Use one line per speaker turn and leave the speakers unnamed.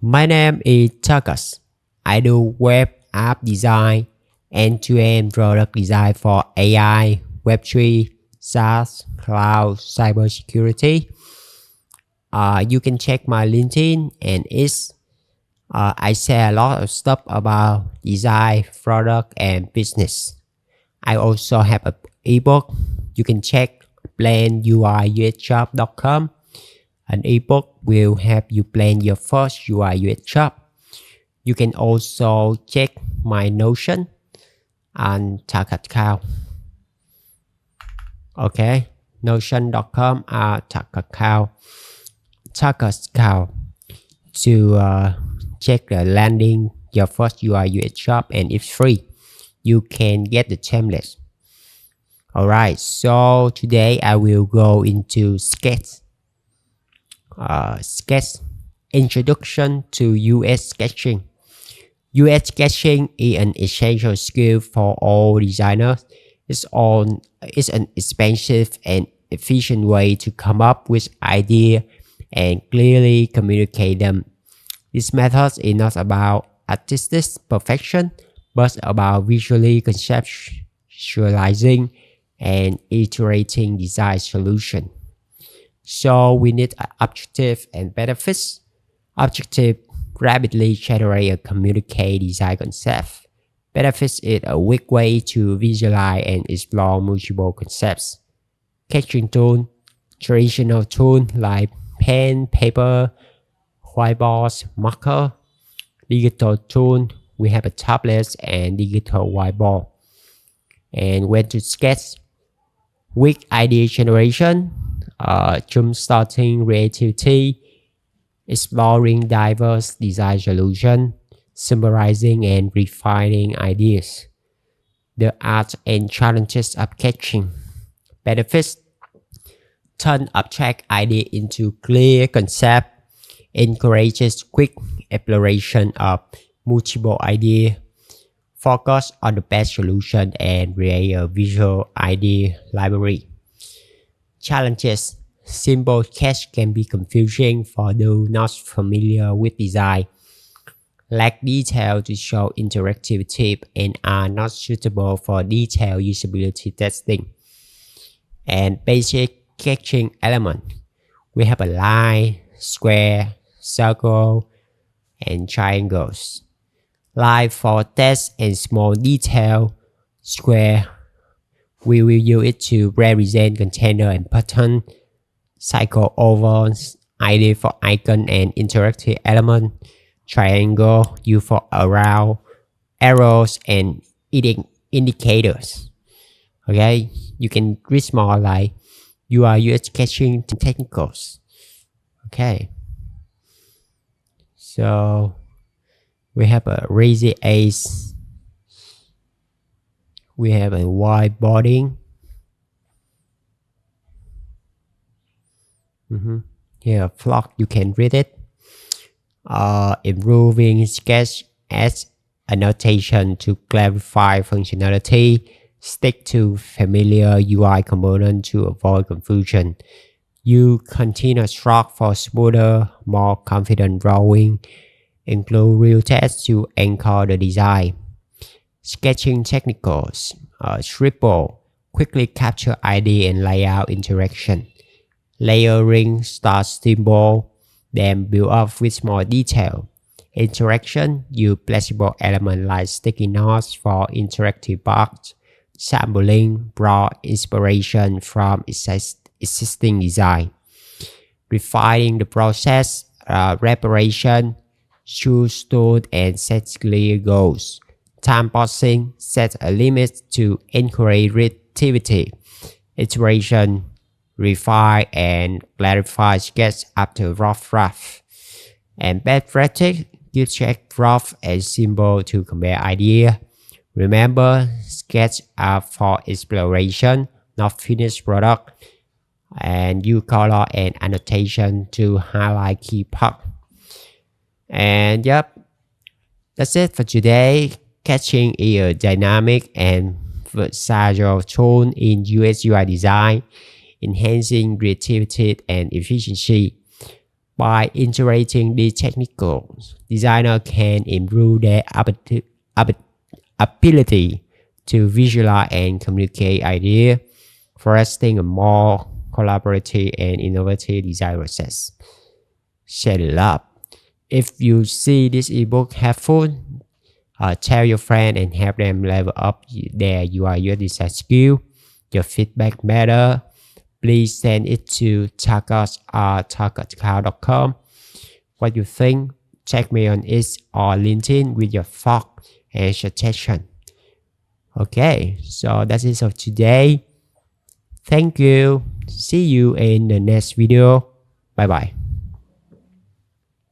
My name is Takaz. I do web app design, end-to-end product design for AI, Web3, SaaS, cloud, cybersecurity. You can check my LinkedIn and I share a lot of stuff about design, product, and business. I also have an ebook. You can check planUIUXshop.com. An ebook will help you plan your first UI/UX shop. You can also check my Notion and Takazcao. Okay, Notion.com or Takazcao to check the landing your first UI/UX shop, and it's free. You can get the template. Alright, so today I will go into Sketch. Introduction to UX sketching. UX sketching is an essential skill for all designers. It's an expensive and efficient way to come up with ideas and clearly communicate them. This method is not about artistic perfection, but about visually conceptualizing and iterating design solution. So we need objective and benefits. Objective rapidly generate and communicate design concept. Benefits is a quick way to visualize and explore multiple concepts. Sketching tool, traditional tool like pen, paper, whiteboard, marker. Digital tool, we have a tablet and digital whiteboard. And when to sketch, quick idea generation, jump-starting creativity, exploring diverse design solutions, summarizing and refining ideas. The art and challenges of sketching. Benefits: turn abstract idea into clear concept, encourages quick exploration of multiple ideas, focus on the best solution and create a visual idea library. Challenges: simple sketch can be confusing for those not familiar with design, lack detail to show interactivity, and are not suitable for detailed usability testing. And basic sketching element: we have a line, square, circle, and triangles. Line for text and small detail. Square, we will use it to represent container and pattern. Cycle ovals, idea for icon and interactive element. Triangle, used for around arrows and indicators. Okay, you can read more like UI/UX sketching technicals. Okay, so we have a Razy Ace. We have a whiteboarding. Here, flock, you can read it. Improving sketch as annotation to clarify functionality. Stick to familiar UI component to avoid confusion. Use continuous stroke for smoother, more confident drawing. Include real text to anchor the design. Sketching technicals. Triple, quickly capture idea and layout interaction. Layering, start simple, then build up with more detail. Interaction, use flexible elements like sticky notes for interactive box. Sampling, draw inspiration from existing design. Refining the process, reparation, choose tool and set clear goals. Time pausing, set a limit to encourage creativity. Iteration, refine and clarify sketch after rough draft. And best practice, use check rough and simple to compare ideas. Remember, sketch are for exploration, not finished product. And use color and annotation to highlight key parts. And yep, that's it for today. Sketching is a dynamic and versatile tool in UX/UI design, enhancing creativity and efficiency. By integrating these technicals, designers can improve their ability to visualize and communicate ideas, fostering a more collaborative and innovative design process. Share the love. If you see this ebook helpful, tell your friend and help them level up their UI/UX design skill. Your feedback matter. Please send it to Takaz at Takazcao.com. What you think? Check me on it or LinkedIn with your thought and suggestion. Okay, so that's it for today. Thank you. See you in the next video. Bye bye.